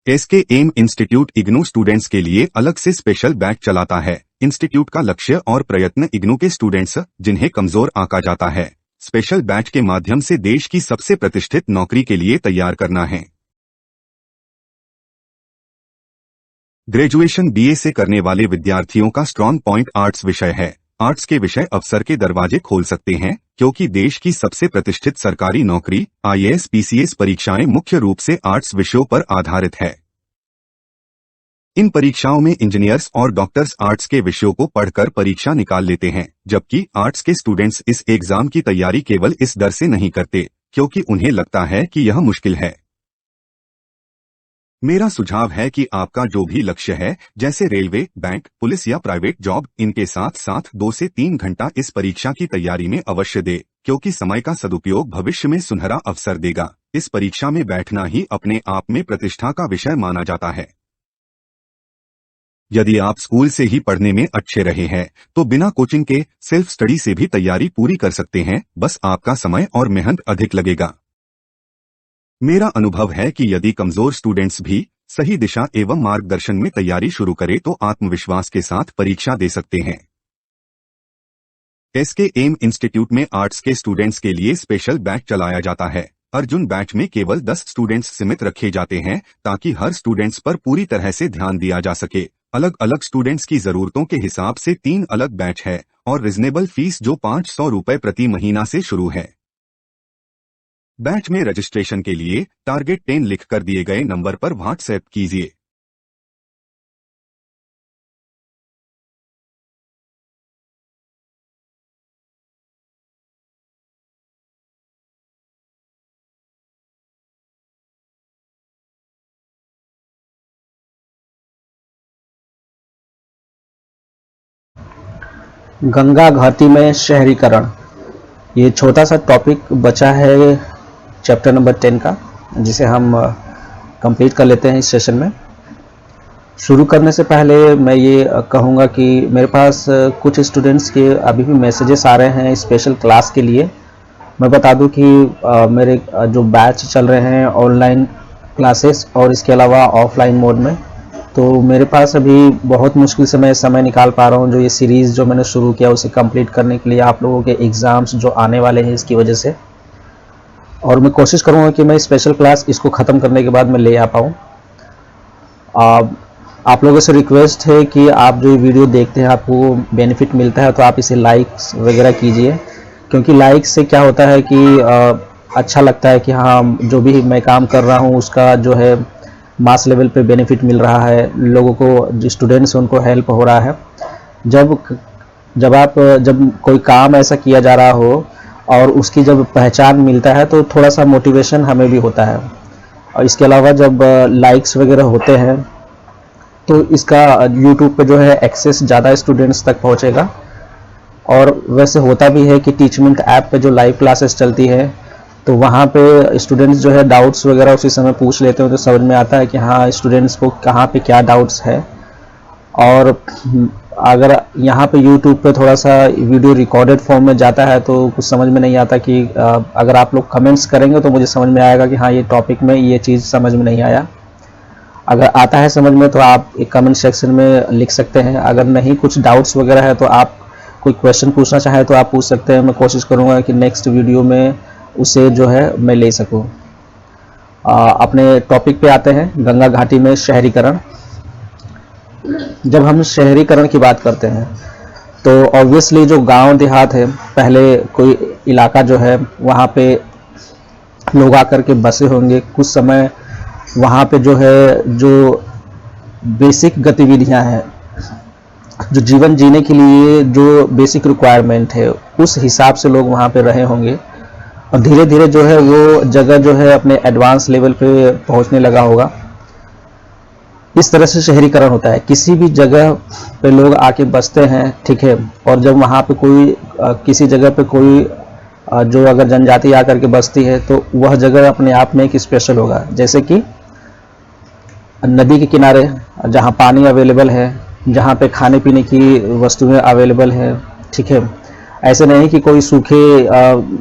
SK M institute IGNOU students के लिए अलग से स्पेशल बैच चलाता है। इंस्टीट्यूट का लक्ष्य और प्रयत्न इग्नू के स्टूडेंट्स जिन्हें कमजोर आंका जाता है, स्पेशल बैच के माध्यम से देश की सबसे प्रतिष्ठित नौकरी के लिए तैयार करना है। ग्रेजुएशन बीए से करने वाले विद्यार्थियों का स्ट्रॉन्ग पॉइंट आर्ट्स विषय है। आर्ट्स के विषय अवसर के दरवाजे खोल सकते हैं, क्योंकि देश की सबसे प्रतिष्ठित सरकारी नौकरी आईएएस पीसीएस परीक्षाएं मुख्य रूप से आर्ट्स विषयों पर आधारित है। इन परीक्षाओं में इंजीनियर्स और डॉक्टर्स आर्ट्स के विषयों को पढ़कर परीक्षा निकाल लेते हैं, जबकि आर्ट्स के स्टूडेंट्स इस एग्जाम की तैयारी केवल इस डर से नहीं करते क्योंकि उन्हें लगता है कि यह मुश्किल है। मेरा सुझाव है कि आपका जो भी लक्ष्य है, जैसे रेलवे, बैंक, पुलिस या प्राइवेट जॉब, इनके साथ साथ 2 से 3 घंटा इस परीक्षा की तैयारी में अवश्य दे, क्योंकि समय का सदुपयोग भविष्य में सुनहरा अवसर देगा। इस परीक्षा में बैठना ही अपने आप में प्रतिष्ठा का विषय माना जाता है। यदि आप स्कूल से ही पढ़ने में अच्छे रहे हैं, तो बिना कोचिंग के सेल्फ स्टडी से भी तैयारी पूरी कर सकते हैं, बस आपका समय और मेहनत अधिक लगेगा। मेरा अनुभव है कि यदि कमजोर स्टूडेंट्स भी सही दिशा एवं मार्गदर्शन में तैयारी शुरू करें तो आत्मविश्वास के साथ परीक्षा दे सकते हैं। एसके एम इंस्टीट्यूट में आर्ट्स के स्टूडेंट्स के लिए स्पेशल बैच चलाया जाता है। अर्जुन बैच में केवल 10 स्टूडेंट्स सीमित रखे जाते हैं, ताकि हर स्टूडेंट्स पर पूरी तरह से ध्यान दिया जा सके। अलग अलग स्टूडेंट्स की जरूरतों के हिसाब से 3 अलग बैच है और रिजनेबल फीस जो 500 रुपए प्रति महीना से शुरू है। बैच में रजिस्ट्रेशन के लिए टारगेट 10 लिखकर दिए गए नंबर पर व्हाट्सएप कीजिए। गंगा घाटी में शहरीकरण, ये छोटा सा टॉपिक बचा है चैप्टर नंबर 10 का, जिसे हम कंप्लीट कर लेते हैं इस सेशन में। शुरू करने से पहले मैं ये कहूँगा कि मेरे पास कुछ स्टूडेंट्स के अभी भी मैसेजेस आ रहे हैं स्पेशल क्लास के लिए। मैं बता दूं कि मेरे जो बैच चल रहे हैं ऑनलाइन क्लासेस और इसके अलावा ऑफलाइन मोड में, तो मेरे पास अभी बहुत मुश्किल से मैं समय निकाल पा रहा हूँ जो ये सीरीज़ जो मैंने शुरू किया उसे कंप्लीट करने के लिए, आप लोगों के एग्ज़ाम्स जो आने वाले हैं इसकी वजह से। और मैं कोशिश करूँगा कि मैं स्पेशल क्लास इसको ख़त्म करने के बाद मैं ले आ पाऊँ। आप लोगों से रिक्वेस्ट है कि आप जो वीडियो देखते हैं आपको बेनिफिट मिलता है तो आप इसे लाइक्स वगैरह कीजिए, क्योंकि लाइक्स से क्या होता है कि अच्छा लगता है कि हाँ, जो भी मैं काम कर रहा हूँ उसका जो है मास लेवल पे बेनिफिट मिल रहा है, लोगों को, जो स्टूडेंट्स हैं उनको हेल्प हो रहा है। जब कोई काम ऐसा किया जा रहा हो और उसकी जब पहचान मिलता है तो थोड़ा सा मोटिवेशन हमें भी होता है। और इसके अलावा जब लाइक्स वगैरह होते हैं तो इसका यूट्यूब पे जो है एक्सेस ज़्यादा स्टूडेंट्स तक पहुंचेगा। और वैसे होता भी है कि टीचमेंट ऐप पे जो लाइव क्लासेस चलती है तो वहाँ पे स्टूडेंट्स जो है डाउट्स वगैरह उसी समय पूछ लेते हैं, तो समझ में आता है कि हाँ, स्टूडेंट्स को कहाँ पे क्या डाउट्स है। और अगर यहाँ पे यूट्यूब पे थोड़ा सा वीडियो रिकॉर्डेड फॉर्म में जाता है तो कुछ समझ में नहीं आता कि अगर आप लोग कमेंट्स करेंगे तो मुझे समझ में आएगा कि हाँ, ये टॉपिक में ये चीज़ समझ में नहीं आया। अगर आता है समझ में तो आप एक कमेंट सेक्शन में लिख सकते हैं। अगर नहीं, कुछ डाउट्स वगैरह है तो आप कोई क्वेश्चन पूछना चाहें तो आप पूछ सकते हैं। मैं कोशिश करूँगा कि नेक्स्ट वीडियो में उसे जो है मैं ले सकूँ। अपने टॉपिक पे आते हैं, गंगा घाटी में शहरीकरण। जब हम शहरीकरण की बात करते हैं तो ऑब्वियसली जो गांव देहात है, पहले कोई इलाका जो है वहाँ पे लोग आकर के बसे होंगे, कुछ समय वहाँ पे जो है जो बेसिक गतिविधियाँ हैं, जो जीवन जीने के लिए जो बेसिक रिक्वायरमेंट है, उस हिसाब से लोग वहाँ पे रहे होंगे। और धीरे धीरे जो है वो जगह जो है अपने एडवांस लेवल पे पहुँचने लगा होगा। इस तरह से शहरीकरण होता है। किसी भी जगह पे लोग आके बसते हैं, ठीक है, और जब वहाँ पे कोई किसी जगह पे कोई जो अगर जनजाति आकर के बसती है तो वह जगह अपने आप में एक स्पेशल होगा। जैसे कि नदी के किनारे जहाँ पानी अवेलेबल है, जहाँ पे खाने पीने की वस्तुएं अवेलेबल है, ठीक है। ऐसे नहीं कि कोई सूखे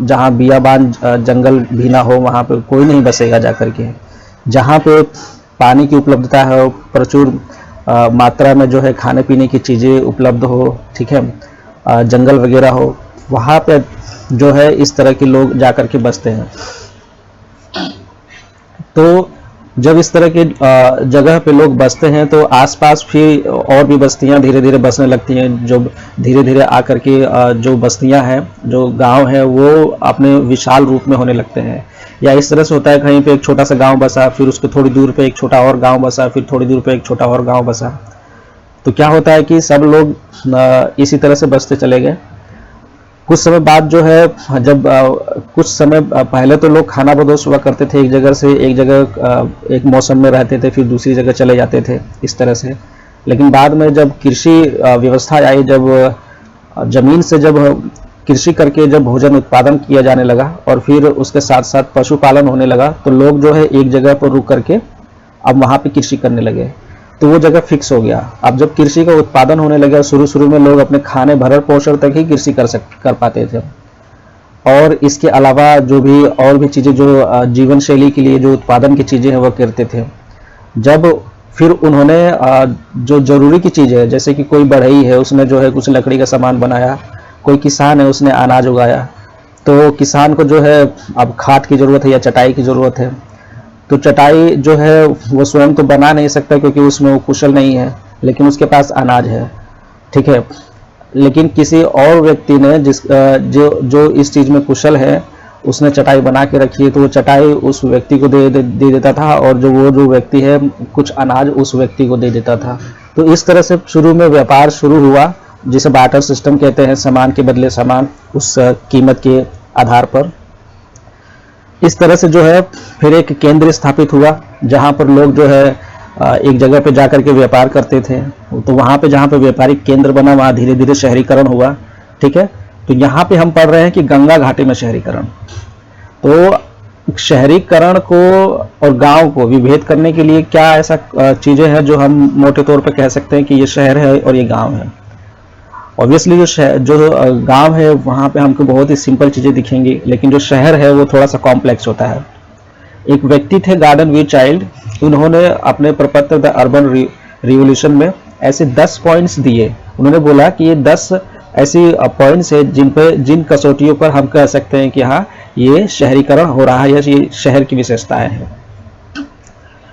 जहाँ बियाबान जंगल भी ना हो वहाँ पे कोई नहीं बसेगा जा कर के। जहाँ पे पानी की उपलब्धता हो, प्रचुर मात्रा में जो है खाने पीने की चीज़ें उपलब्ध हो, ठीक है, जंगल वगैरह हो, वहाँ पे जो है इस तरह के लोग जा कर के बसते हैं। तो जब इस तरह के जगह पे लोग बसते हैं तो आसपास फिर और भी बस्तियां धीरे धीरे बसने लगती हैं, जो धीरे धीरे आकर के जो बस्तियां हैं, जो गांव है, वो अपने विशाल रूप में होने लगते हैं। या इस तरह से होता है, कहीं पे एक छोटा सा गांव बसा, फिर उसके थोड़ी दूर पे एक छोटा और गांव बसा, फिर थोड़ी दूर पे एक छोटा और गांव बसा। तो क्या होता है कि सब लोग इसी तरह से बसते चले गए। कुछ समय बाद जो है, जब कुछ समय पहले तो लोग खाना बदोश हुआ करते थे, एक जगह से एक जगह एक मौसम में रहते थे, फिर दूसरी जगह चले जाते थे इस तरह से। लेकिन बाद में जब कृषि व्यवस्था आई, जब जमीन से जब कृषि करके जब भोजन उत्पादन किया जाने लगा और फिर उसके साथ साथ पशुपालन होने लगा, तो लोग जो है एक जगह पर रुक करके अब वहाँ पे कृषि करने लगे। तो वो जगह फिक्स हो गया। अब जब कृषि का उत्पादन होने लगा, शुरू में लोग अपने खाने भरण पोषण तक ही कृषि कर पाते थे, और इसके अलावा जो भी और भी चीज़ें जो जीवन शैली के लिए जो उत्पादन की चीज़ें हैं वो करते थे। जब फिर उन्होंने जो जरूरी की चीज़ है, जैसे कि कोई बढ़ई है, उसने जो है कुछ लकड़ी का सामान बनाया, कोई किसान है उसने अनाज उगाया, तो किसान को जो है अब खाद की ज़रूरत है या चटाई की ज़रूरत है। तो चटाई जो है वो स्वयं तो बना नहीं सकता क्योंकि उसमें वो कुशल नहीं है, लेकिन उसके पास अनाज है, ठीक है। लेकिन किसी और व्यक्ति ने जो इस चीज़ में कुशल है, उसने चटाई बना के रखी है, तो वो चटाई उस व्यक्ति को दे देता था, और जो व्यक्ति है कुछ अनाज उस व्यक्ति को दे देता था। तो इस तरह से शुरू में व्यापार शुरू हुआ, जिसे बार्टर सिस्टम कहते हैं, सामान के बदले सामान, उस कीमत के आधार पर। इस तरह से जो है फिर एक केंद्र स्थापित हुआ, जहाँ पर लोग जो है एक जगह पे जाकर के व्यापार करते थे। तो वहाँ पे जहाँ पे व्यापारिक केंद्र बना, वहाँ धीरे धीरे शहरीकरण हुआ, ठीक है। तो यहाँ पे हम पढ़ रहे हैं कि गंगा घाटी में शहरीकरण। तो शहरीकरण को और गांव को विभेद करने के लिए क्या ऐसा चीज़ें हैं जो हम मोटे तौर पे कह सकते हैं कि ये शहर है और ये गांव है। ऑब्वियसली जो गांव है वहाँ पे हमको बहुत ही सिंपल चीज़ें दिखेंगी, लेकिन जो शहर है वो थोड़ा सा कॉम्प्लेक्स होता है। एक व्यक्ति थे गार्डन वी चाइल्ड, उन्होंने अपने प्रपत्र द अर्बन रिवोल्यूशन में ऐसे 10 पॉइंट्स दिए। उन्होंने बोला कि ये 10 ऐसी पॉइंट्स है जिन कसौटियों पर हम कह सकते हैं कि हाँ, ये शहरीकरण हो रहा है या ये शहर की विशेषताएं हैं।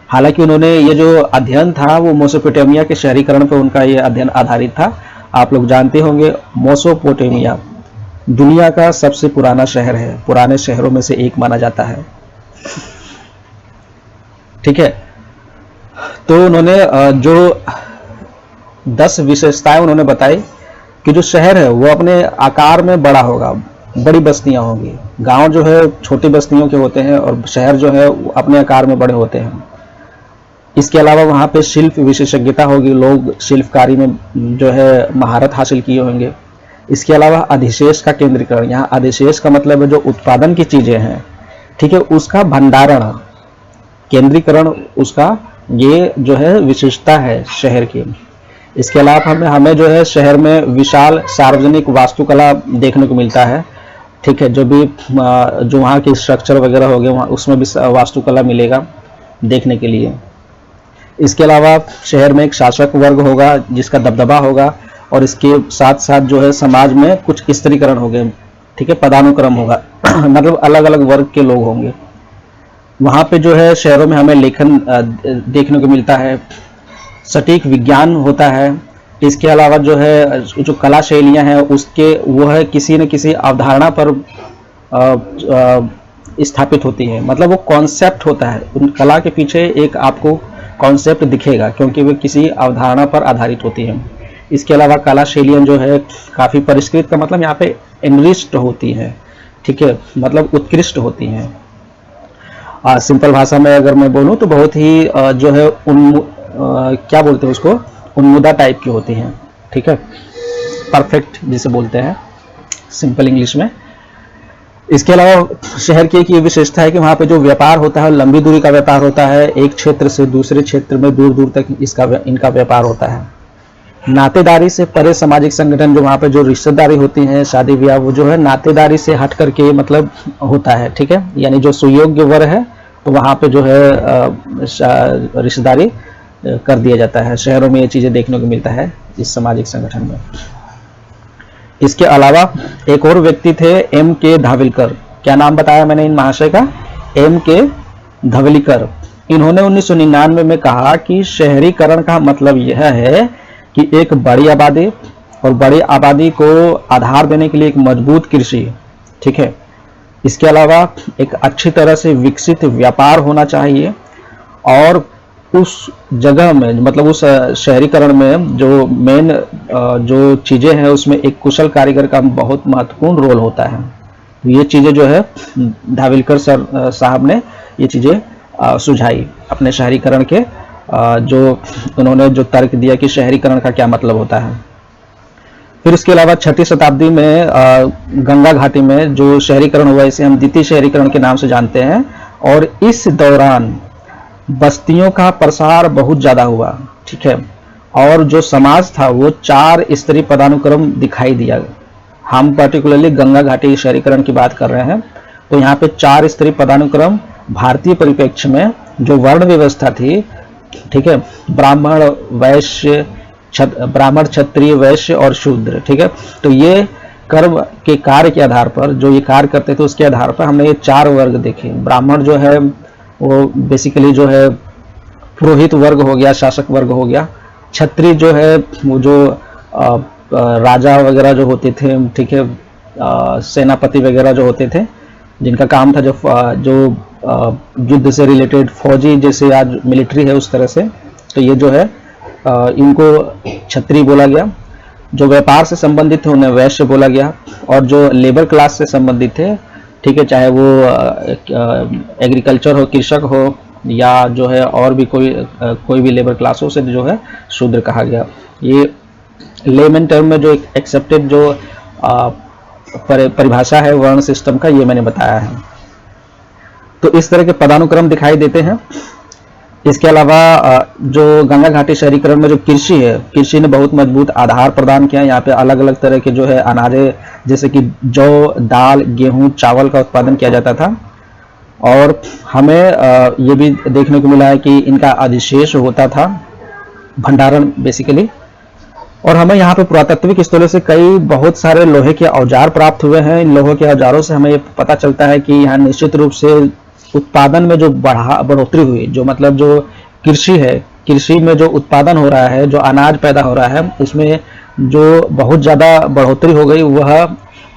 हालांकि उन्होंने ये जो अध्ययन था वो मेसोपोटामिया के शहरीकरण पर उनका ये अध्ययन आधारित था। आप लोग जानते होंगे मेसोपोटामिया दुनिया का सबसे पुराना शहर है, पुराने शहरों में से एक माना जाता है, ठीक है। तो उन्होंने जो 10 विशेषताएं उन्होंने बताई कि जो शहर है वो अपने आकार में बड़ा होगा, बड़ी बस्तियां होंगी। गांव जो है छोटी बस्तियों के होते हैं और शहर जो है वो अपने आकार में बड़े होते हैं। इसके अलावा वहाँ पे शिल्प विशेषज्ञता होगी, लोग शिल्पकारी में जो है महारत हासिल किए होंगे। इसके अलावा अधिशेष का केंद्रीकरण, यहाँ अधिशेष का मतलब है जो उत्पादन की चीज़ें हैं, ठीक है, उसका भंडारण, केंद्रीकरण उसका, ये जो है विशेषता है शहर की। इसके अलावा हमें जो है शहर में विशाल सार्वजनिक वास्तुकला देखने को मिलता है, ठीक है। जो वहाँ के स्ट्रक्चर वगैरह हो गए वहाँ उसमें भी वास्तुकला मिलेगा देखने के लिए। इसके अलावा शहर में एक शासक वर्ग होगा जिसका दबदबा होगा, और इसके साथ साथ जो है समाज में कुछ स्त्रीकरण हो गए, ठीक है, पदानुक्रम होगा मतलब अलग अलग वर्ग के लोग होंगे। वहाँ पे जो है शहरों में हमें लेखन देखने को मिलता है, सटीक विज्ञान होता है। इसके अलावा जो है जो कला शैलियाँ हैं उसके वो है किसी न किसी अवधारणा पर स्थापित होती है, मतलब वो कॉन्सेप्ट होता है, उन कला के पीछे एक आपको कॉन्सेप्ट दिखेगा क्योंकि वे किसी अवधारणा पर आधारित होती हैं। इसके अलावा कला शैलियाँ जो है काफ़ी परिष्कृत का मतलब यहाँ पे एनरिच्ड होती हैं, ठीक है, मतलब उत्कृष्ट होती हैं। सिंपल भाषा में अगर मैं बोलूँ तो बहुत ही जो है क्या बोलते हैं उसको, उन्मुदा टाइप की होती हैं, ठीक है, परफेक्ट जिसे बोलते हैं सिंपल इंग्लिश में। इसके अलावा शहर की एक ये विशेषता है कि वहाँ पे जो व्यापार होता है लंबी दूरी का व्यापार होता है, एक क्षेत्र से दूसरे क्षेत्र में दूर दूर तक इनका व्यापार होता है। नातेदारी से परे सामाजिक संगठन, जो वहाँ पे जो रिश्तेदारी होती है, शादी ब्याह, वो जो है नातेदारी से हट करके मतलब होता है, ठीक है, यानी जो सुयोग्य वर्ग है तो वहाँ पे जो है रिश्तेदारी कर दिया जाता है। शहरों में ये चीज़ें देखने को मिलता है इस सामाजिक संगठन में। इसके अलावा एक और व्यक्ति थे M.K. धाविलकर। क्या नाम बताया मैंने इन महाशय का? M.K. धाविलकर। इन्होंने 1999 में कहा कि शहरीकरण का मतलब यह है कि एक बड़ी आबादी और बड़ी आबादी को आधार देने के लिए एक मजबूत कृषि, ठीक है, इसके अलावा एक अच्छी तरह से विकसित व्यापार होना चाहिए, और उस जगह में मतलब उस शहरीकरण में जो मेन जो चीज़ें हैं उसमें एक कुशल कारीगर का बहुत महत्वपूर्ण रोल होता है। ये चीज़ें जो है धाविलकर सर साहब ने ये चीज़ें सुझाई अपने शहरीकरण के जो उन्होंने जो तर्क दिया कि शहरीकरण का क्या मतलब होता है। फिर इसके अलावा 6वीं शताब्दी में गंगा घाटी में जो शहरीकरण हुआ इसे हम द्वितीय शहरीकरण के नाम से जानते हैं, और इस दौरान बस्तियों का प्रसार बहुत ज़्यादा हुआ, ठीक है, और जो समाज था वो 4 स्तरीय पदानुक्रम दिखाई दिया। हम पर्टिकुलरली गंगा घाटी शहरीकरण की बात कर रहे हैं, तो यहाँ पे 4 स्तरीय पदानुक्रम भारतीय परिप्रेक्ष्य में जो वर्ण व्यवस्था थी, ठीक है, ब्राह्मण वैश्य ब्राह्मण क्षत्रिय वैश्य और शूद्र, ठीक है, तो ये कर्म के कार्य के आधार पर जो ये कार्य करते थे उसके आधार पर हमने ये 4 वर्ग देखे। ब्राह्मण जो है वो बेसिकली जो है पुरोहित वर्ग हो गया, शासक वर्ग हो गया। क्षत्रिय जो है वो जो राजा वगैरह जो होते थे, ठीक है, सेनापति वगैरह जो होते थे जिनका काम था जो युद्ध से रिलेटेड फौजी जैसे आज मिलिट्री है उस तरह से, तो ये जो है इनको क्षत्रिय बोला गया। जो व्यापार से संबंधित थे उन्हें वैश्य बोला गया, और जो लेबर क्लास से संबंधित थे, ठीक है, चाहे वो एग्रीकल्चर हो, कृषक हो, या जो है और भी कोई भी लेबर क्लास हो, से जो है शूद्र कहा गया। ये लेमन टर्म में जो एक्सेप्टेड जो परिभाषा है वर्ण सिस्टम का, ये मैंने बताया है। तो इस तरह के पदानुक्रम दिखाई देते हैं। इसके अलावा जो गंगा घाटी शहरीकरण में जो कृषि है, कृषि ने बहुत मजबूत आधार प्रदान किया। यहाँ पे अलग अलग तरह के जो है अनाजें जैसे कि जौ, दाल, गेहूं, चावल का उत्पादन किया जाता था, और हमें ये भी देखने को मिला है कि इनका अधिशेष होता था, भंडारण बेसिकली। और हमें यहाँ पे पुरातात्विक स्थलों से कई बहुत सारे लोहे के औजार प्राप्त हुए हैं। इन लोहे के औजारों से हमें ये पता चलता है कि यहाँ निश्चित रूप से उत्पादन में जो बढ़ोतरी हुई, जो मतलब जो कृषि है, कृषि में जो उत्पादन हो रहा है, जो अनाज पैदा हो रहा है, इसमें जो बहुत ज़्यादा बढ़ोतरी हो गई, वह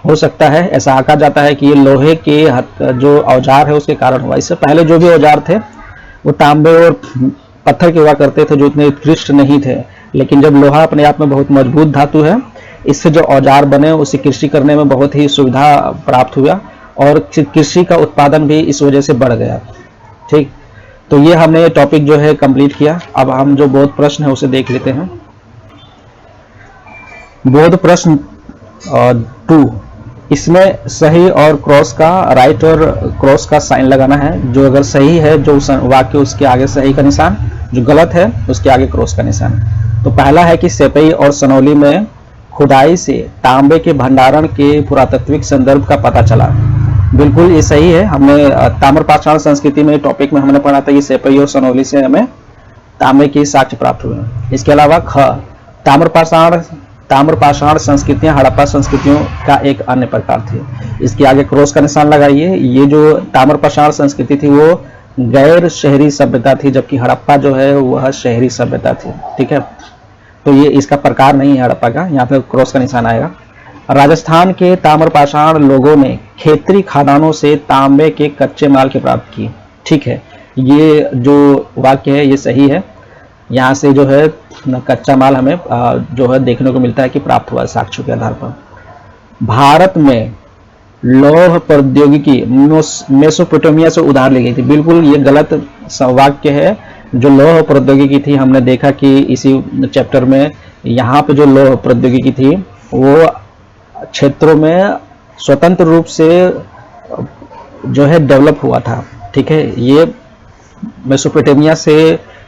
हो सकता है, ऐसा आका जाता है कि ये लोहे के जो औजार है उसके कारण हुआ। इससे पहले जो भी औजार थे वो तांबे और पत्थर के हुआ करते थे, जो इतने उत्कृष्ट नहीं थे, लेकिन जब लोहा अपने आप में बहुत मजबूत धातु है, इससे जो औजार बने उससे कृषि करने में बहुत ही सुविधा प्राप्त हुआ, और कृषि का उत्पादन भी इस वजह से बढ़ गया। ठीक, तो ये हमने टॉपिक जो है कंप्लीट किया। अब हम जो बोध प्रश्न है उसे देख लेते हैं। बोध प्रश्न 2, इसमें सही और क्रॉस का, राइट और क्रॉस का साइन लगाना है। जो अगर सही है जो वाक्य, उसके आगे सही का निशान, जो गलत है उसके आगे क्रॉस का निशान। तो पहला है कि सेपई और सनौली में खुदाई से तांबे के भंडारण के पुरातात्विक संदर्भ का पता चला। बिल्कुल ये सही है। हमने ताम्रपाषाण संस्कृति में टॉपिक में हमने पढ़ा था कि सेपई और सनौली से हमें तांबे के साक्ष्य प्राप्त हुए। इसके अलावा ख, ताम्रपाषाण संस्कृतियां हड़प्पा संस्कृतियों का एक अन्य प्रकार थी। इसके आगे क्रॉस का निशान लगाइए। ये जो ताम्रपाषाण संस्कृति थी वो गैर शहरी सभ्यता थी, जबकि हड़प्पा जो है वह शहरी सभ्यता थी। ठीक है, तो ये इसका प्रकार नहीं है हड़प्पा का, यहाँ पे क्रॉस का निशान आएगा। राजस्थान के ताम्रपाषाण लोगों ने खेतरी खादानों से तांबे के कच्चे माल की प्राप्त की। ठीक है, ये जो वाक्य है ये सही है। यहाँ से जो है कच्चा माल हमें जो है देखने को मिलता है कि प्राप्त हुआ साक्ष्यों के आधार पर। भारत में लौह प्रौद्योगिकी मेसोपोटामिया से उधार ली गई थी। बिल्कुल ये गलत वाक्य है। जो लौह प्रौद्योगिकी थी, हमने देखा कि इसी चैप्टर में यहाँ पे जो लौह प्रौद्योगिकी थी वो क्षेत्रों में स्वतंत्र रूप से जो है डेवलप हुआ था। ठीक है, ये मेसोपोटामिया से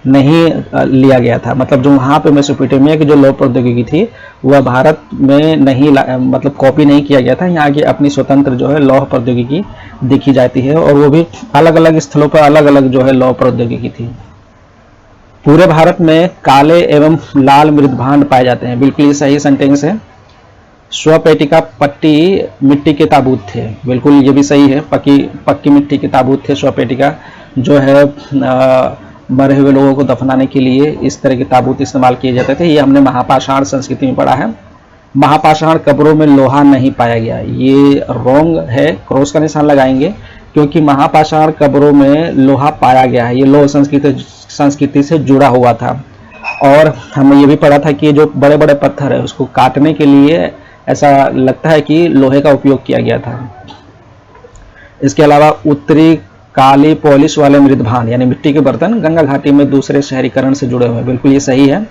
नहीं लिया गया था। मतलब जो वहाँ पे मेसोपोटामिया की जो लौह प्रौद्योगिकी थी वह भारत में नहीं मतलब कॉपी नहीं किया गया था। यहाँ की अपनी स्वतंत्र जो है लौह प्रौद्योगिकी देखी जाती है, और वो भी अलग अलग स्थलों पर अलग अलग जो है लौह प्रौद्योगिकी थी। पूरे भारत में काले एवं लाल मृदभांड पाए जाते हैं। बिल्कुल ये सही सेंटेंस है। स्वपेटिका पट्टी मिट्टी के ताबूत थे। बिल्कुल ये भी सही है। पक्की मिट्टी के ताबूत थे। स्वपेटिका जो है मरे हुए लोगों को दफनाने के लिए इस तरह के ताबूत इस्तेमाल किए जाते थे। ये हमने महापाषाण संस्कृति में पढ़ा है। महापाषाण कब्रों में लोहा नहीं पाया गया, ये रॉन्ग है, क्रॉस का निशान लगाएंगे, क्योंकि महापाषाण कब्रों में लोहा पाया गया है। ये लोह संस्कृति से जुड़ा हुआ था। और हमने ये भी पढ़ा था कि जो बड़े बड़े पत्थर है उसको काटने के लिए ऐसा लगता है कि लोहे का उपयोग किया गया था। इसके अलावा उत्तरी काली पॉलिश वाले मृदभांड यानी मिट्टी के बर्तन गंगा घाटी में दूसरे शहरीकरण से जुड़े हुए हैं। बिल्कुल ये सही है।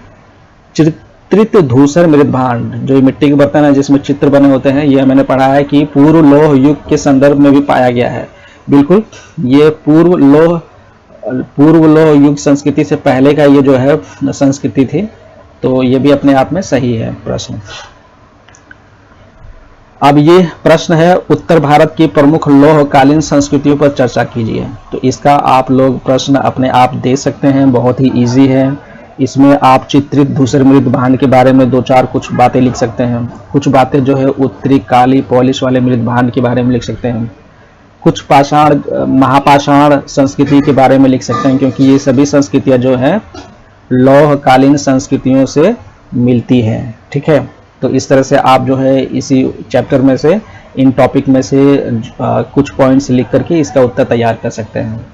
चित्रित धूसर मृदभांड, जो मिट्टी के बर्तन है जिसमें चित्र बने होते हैं, ये मैंने पढ़ा है कि पूर्व लौह युग के संदर्भ में भी पाया गया है। बिल्कुल ये पूर्व लौह युग संस्कृति से पहले का ये जो है संस्कृति थी, तो ये भी अपने आप में सही है प्रश्न। अब ये प्रश्न है उत्तर भारत की प्रमुख लौहकालीन संस्कृतियों पर चर्चा कीजिए। तो इसका आप लोग प्रश्न अपने आप दे सकते हैं, बहुत ही इजी है। इसमें आप चित्रित धूसर मृदभांड के बारे में दो चार कुछ बातें लिख सकते हैं। कुछ बातें जो है उत्तरी काली पॉलिश वाले मृदभांड के बारे में लिख सकते हैं। कुछ महापाषाण संस्कृति के बारे में लिख सकते हैं, क्योंकि ये सभी संस्कृतियां जो है लौहकालीन संस्कृतियों से मिलती हैं। ठीक है, तो इस तरह से आप जो है इसी चैप्टर में से इन टॉपिक में से कुछ पॉइंट्स लिख करके इसका उत्तर तैयार कर सकते हैं।